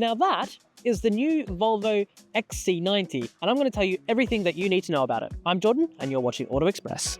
Now that is the new Volvo XC90, and I'm going to tell you everything that you need to know about it. I'm Jordan, and you're watching Auto Express.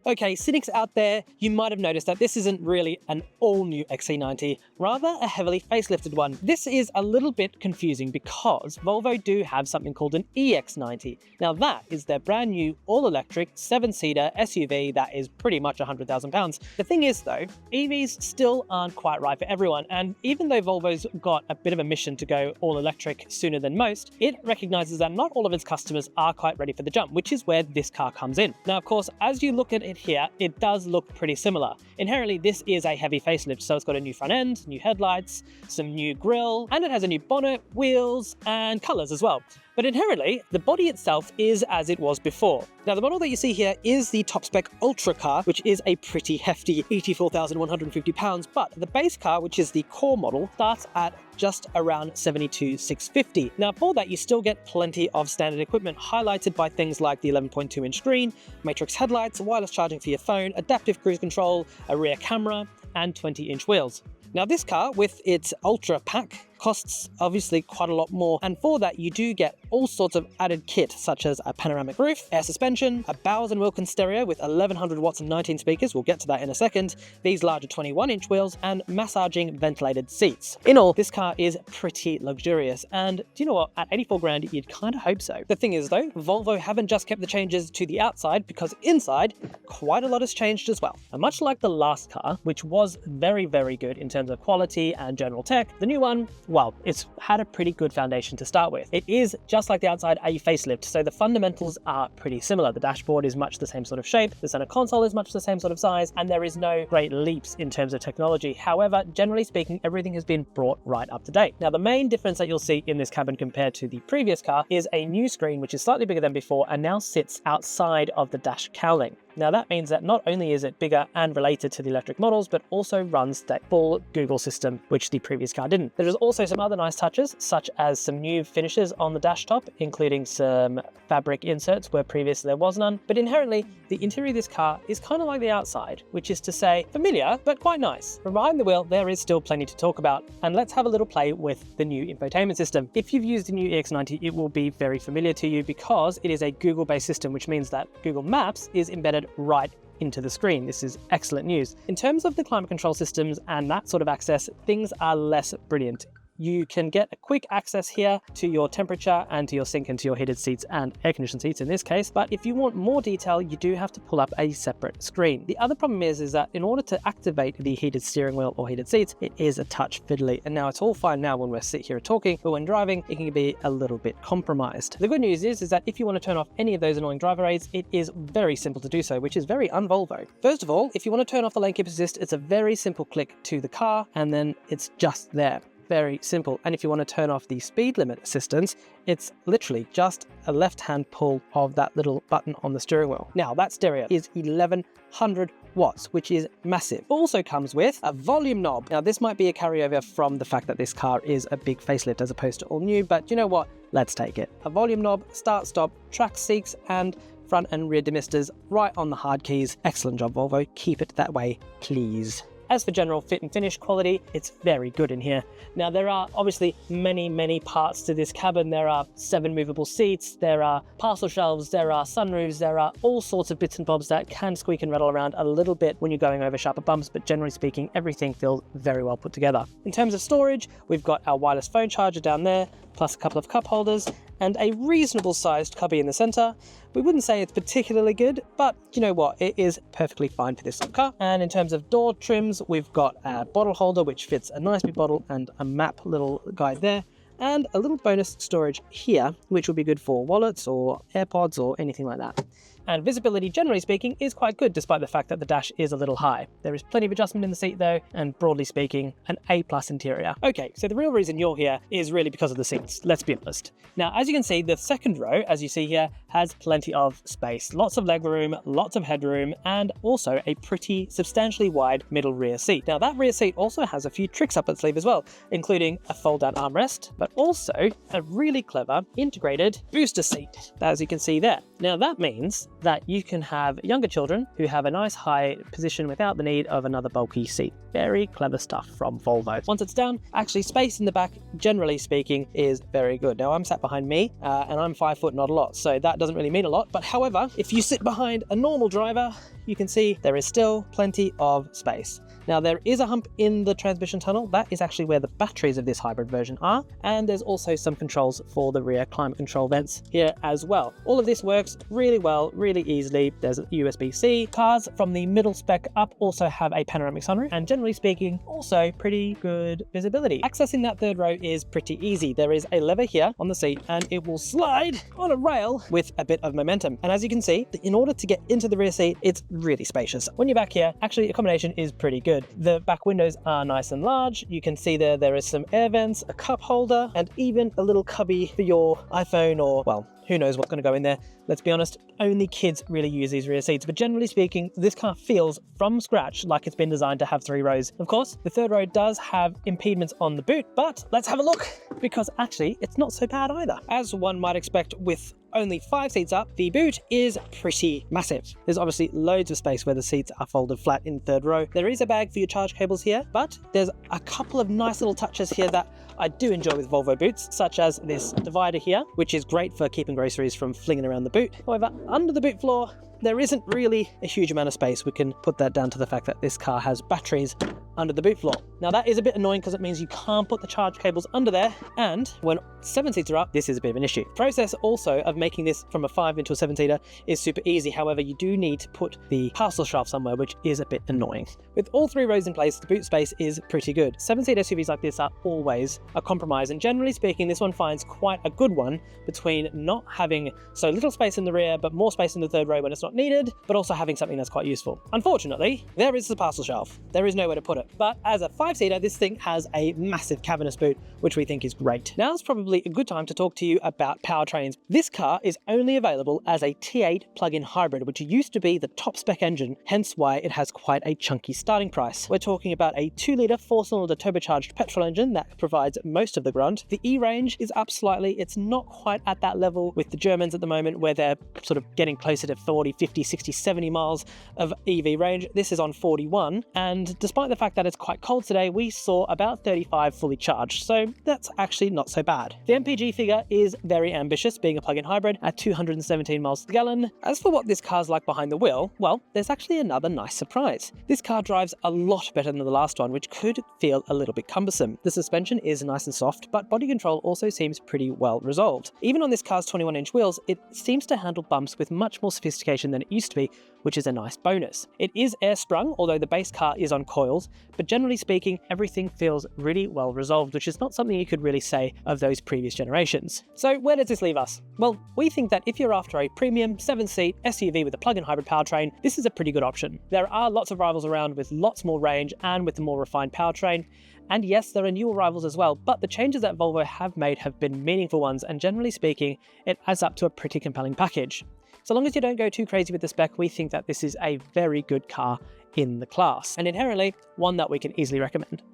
Okay, cynics out there, you might have noticed that this isn't really an all-new XC90, rather a heavily facelifted one. This is a little bit confusing because Volvo do have something called an EX90. Now that is their brand new all-electric 7-seater SUV that is pretty much £100,000. The thing is though, EVs still aren't quite right for everyone, and even though Volvo's got a bit of a mission to go all-electric sooner than most, it recognises that not all of its customers are quite ready for the jump, which is where this car comes in. Now of course, as you look at it here, it does look pretty similar. Inherently, this is a heavy facelift, so it's got a new front end, new headlights, some new grille, and it has a new bonnet, wheels, and colours as well. But inherently, the body itself is as it was before. Now, the model that you see here is the top-spec Ultra car, which is a pretty hefty £84,150, but the base car, which is the core model, starts at just around $72,650. Now, for that, you still get plenty of standard equipment, highlighted by things like the 11.2-inch screen, matrix headlights, wireless charging for your phone, adaptive cruise control, a rear camera, and 20-inch wheels. Now, this car, with its Ultra pack, costs obviously quite a lot more, and for that you do get all sorts of added kit such as a panoramic roof, air suspension, a Bowers & Wilkins stereo with 1100 watts and 19 speakers, we'll get to that in a second, these larger 21-inch wheels, and massaging ventilated seats. In all, this car is pretty luxurious, and do you know what, at 84 grand you'd kind of hope so. The thing is though, Volvo haven't just kept the changes to the outside, because inside quite a lot has changed as well. And much like the last car, which was very good in terms of quality and general tech, the new one, well, it's had a pretty good foundation to start with. It is, just like the outside, a facelift, so the fundamentals are pretty similar. The dashboard is much the same sort of shape, the center console is much the same sort of size, and there is no great leaps in terms of technology. However, generally speaking, everything has been brought right up to date. Now, the main difference that you'll see in this cabin compared to the previous car is a new screen, which is slightly bigger than before and now sits outside of the dash cowling. Now that means that not only is it bigger and related to the electric models, but also runs that full Google system, which the previous car didn't. There is also some other nice touches, such as some new finishes on the dash top, including some fabric inserts where previously there was none. But inherently, the interior of this car is kind of like the outside, which is to say familiar, but quite nice. From behind the wheel, there is still plenty to talk about, and let's have a little play with the new infotainment system. If you've used the new EX90, it will be very familiar to you because it is a Google-based system, which means that Google Maps is embedded right into the screen. This is excellent news. In terms of the climate control systems and that sort of access, things are less brilliant. You can get a quick access here to your temperature and to your sink and to your heated seats and air-conditioned seats in this case, but if you want more detail, you do have to pull up a separate screen. The other problem is that in order to activate the heated steering wheel or heated seats, it is a touch fiddly, and now it's all fine now when we're sitting here talking, but when driving, it can be a little bit compromised. The good news is that if you want to turn off any of those annoying driver aids, it is very simple to do so, which is very un-Volvo. First of all, if you want to turn off the lane keep assist, it's a very simple click to the car, and then it's just there. Very simple. And if you want to turn off the speed limit assistance, it's literally just a left-hand pull of that little button on the steering wheel. Now, that stereo is 1100 watts, which is massive. Also comes with a volume knob. Now, this might be a carryover from the fact that this car is a big facelift as opposed to all new, but you know what? Let's take it. A volume knob, start, stop, track seats, and front and rear demisters right on the hard keys. Excellent job, Volvo. Keep it that way, please. As for general fit and finish quality, it's very good in here. Now, there are obviously many parts to this cabin. There are 7 movable seats, there are parcel shelves, there are sunroofs, there are all sorts of bits and bobs that can squeak and rattle around a little bit when you're going over sharper bumps, but generally speaking, everything feels very well put together. In terms of storage, we've got our wireless phone charger down there, plus a couple of cup holders, and a reasonable sized cubby in the center. We wouldn't say it's particularly good, but you know what, it is perfectly fine for this car. And in terms of door trims, we've got a bottle holder which fits a nice big bottle and a map little guide there, and a little bonus storage here, which will be good for wallets or AirPods or anything like that. And visibility, generally speaking, is quite good despite the fact that the dash is a little high. There is plenty of adjustment in the seat though, and broadly speaking, an A+ interior. Okay, so the real reason you're here is really because of the seats, let's be honest. Now, as you can see, the second row, as you see here, has plenty of space. Lots of legroom, lots of headroom, and also a pretty substantially wide middle rear seat. Now, that rear seat also has a few tricks up its sleeve as well, including a fold-down armrest, but also a really clever integrated booster seat, as you can see there. Now, that means that you can have younger children who have a nice high position without the need of another bulky seat. very clever stuff from Volvo. Once it's down, actually space in the back, generally speaking, is very good. Now I'm sat behind me and I'm 5 foot, not a lot, so that doesn't really mean a lot. But however, if you sit behind a normal driver, you can see there is still plenty of space. Now there is a hump in the transmission tunnel. That is actually where the batteries of this hybrid version are. And there's also some controls for the rear climate control vents here as well. All of this works really well, really easily. There's USB-C. Cars from the middle spec up also have a panoramic sunroof, and generally speaking, also pretty good visibility. Accessing that third row is pretty easy. There is a lever here on the seat and it will slide on a rail with a bit of momentum. And as you can see, in order to get into the rear seat, it's really spacious. When you're back here, actually accommodation is pretty good. The back windows are nice and large. You can see there is some air vents, a cup holder, and even a little cubby for your iPhone, or, well, who knows what's going to go in there. Let's be honest, only kids really use these rear seats. But generally speaking, this car feels from scratch like it's been designed to have 3 rows. Of course, the third row does have impediments on the boot, but let's have a look, because actually it's not so bad either. As one might expect with only 5 seats up, the boot is pretty massive. There's obviously loads of space where the seats are folded flat in the third row. There is a bag for your charge cables here, but there's a couple of nice little touches here that I do enjoy with Volvo boots, such as this divider here, which is great for keeping groceries from flinging around the boot. However, under the boot floor, there isn't really a huge amount of space. We can put that down to the fact that this car has batteries under the boot floor. Now that is a bit annoying because it means you can't put the charge cables under there, and when 7 seats are up, this is a bit of an issue. The process also of making this from a 5 into a 7-seater is super easy. However, you do need to put the parcel shelf somewhere, which is a bit annoying. With all 3 rows in place, the boot space is pretty good. 7-seater SUVs like this are always a compromise, and generally speaking, this one finds quite a good one between not having so little space in the rear, but more space in the third row when it's not needed, but also having something that's quite useful. Unfortunately, there is the parcel shelf. There is nowhere to put it. But as a 5-seater, this thing has a massive cavernous boot, which we think is great. Now is probably a good time to talk to you about powertrains. This car is only available as a T8 plug-in hybrid, which used to be the top spec engine, hence why it has quite a chunky starting price. We're talking about a 2-litre 4-cylinder turbocharged petrol engine that provides most of the grunt. The E-range is up slightly. It's not quite at that level with the Germans at the moment, where they're sort of getting closer to 40, 50, 60, 70 miles of EV range. This is on 41, and despite the fact that it's quite cold today, we saw about 35 fully charged, so that's actually not so bad. The MPG figure is very ambitious, being a plug-in hybrid at 217 miles to the gallon. As for what this car's like behind the wheel, well, there's actually another nice surprise. This car drives a lot better than the last one, which could feel a little bit cumbersome. The suspension is nice and soft, but body control also seems pretty well resolved. Even on this car's 21-inch wheels, it seems to handle bumps with much more sophistication than it used to be, which is a nice bonus. It is air sprung, although the base car is on coils, but generally speaking, everything feels really well resolved, which is not something you could really say of those previous generations. So where does this leave us? Well, we think that if you're after a premium 7-seat SUV with a plug-in hybrid powertrain, this is a pretty good option. There are lots of rivals around with lots more range and with the more refined powertrain. And yes, there are newer rivals as well, but the changes that Volvo have made have been meaningful ones, and generally speaking, it adds up to a pretty compelling package. So long as you don't go too crazy with the spec, we think that this is a very good car in the class, and inherently one that we can easily recommend.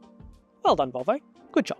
Well done, Volvo. Good job.